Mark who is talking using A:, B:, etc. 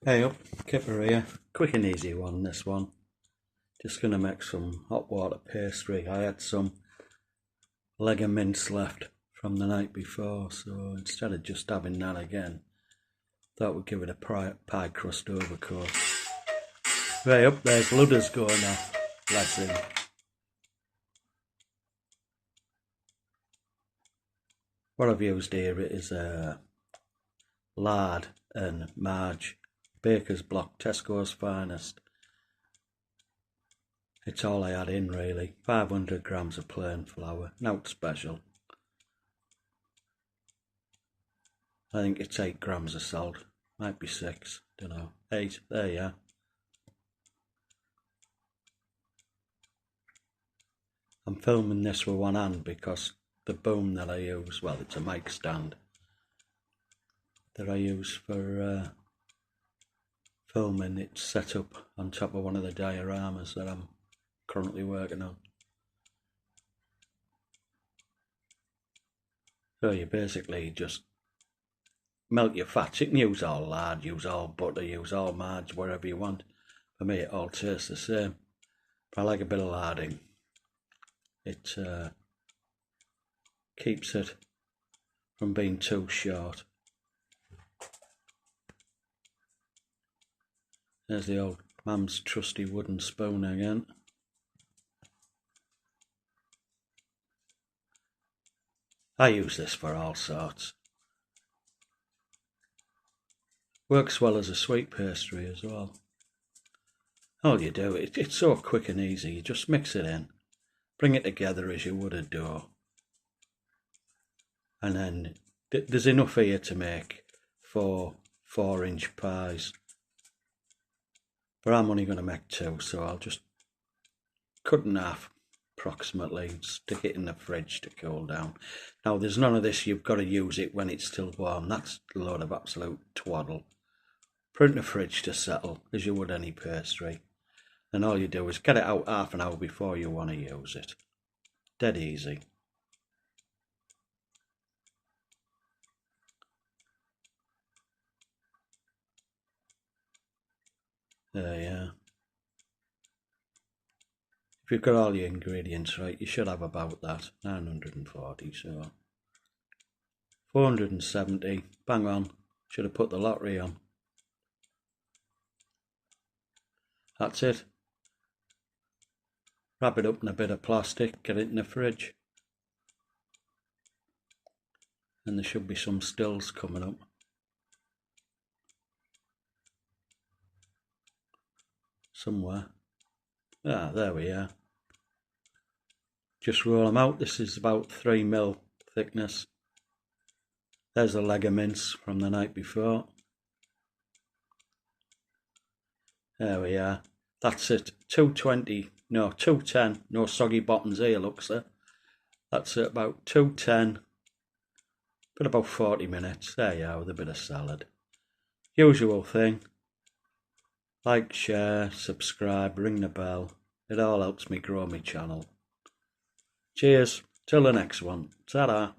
A: Hey up, Kipper here. Quick and easy one, this one. Just going to make some hot water pastry. I had some leg of mince left from the night before, so instead of just having that again, thought we'd give it a pie crust overcoat. Right up, there's Ludders going off. Bless him. What I've used here is lard and marge, baker's block, Tesco's finest. It's all I had in really. 500 grams of plain flour, not special. I think it's 8 grams of salt, might be 6, don't know. 8, there you are. I'm filming this with one hand because the boom that I use, well, it's a mic stand that I use for filming. It's set up on top of one of the dioramas that I'm currently working on. So you basically just melt your fats. You can use all lard, use all butter, use all marge, whatever you want. For me it all tastes the same. But I like a bit of larding. It keeps it from being too short. There's the old mum's trusty wooden spoon again. I use this for all sorts. Works well as a sweet pastry as well. All you do, it's so quick and easy. You just mix it in, bring it together as you would a dough. And then there's enough here to make 4-inch pies. But I'm only going to make 2, so I'll just cut in half approximately, stick it in the fridge to cool down. Now there's none of this, you've got to use it when it's still warm. That's a load of absolute twaddle. Put it in the fridge to settle as you would any pastry. And all you do is get it out half an hour before you want to use it. Dead easy. There you are. If you've got all your ingredients right, you should have about that. 940, so 470, bang on. Should have put the lottery on. That's it. Wrap it up in a bit of plastic, get it in the fridge. And there should be some stills coming up. Somewhere. Ah, there we are. Just roll them out. This is about 3mm thickness. There's a leg of mince from the night before. There we are. That's it. 220, no, 210. No soggy bottoms here, looks there. That's it, about 210. But about 40 minutes. There you are, with a bit of salad. Usual thing. Like, share, subscribe, ring the bell. It all helps me grow my channel. Cheers. Till the next one. Ta-da.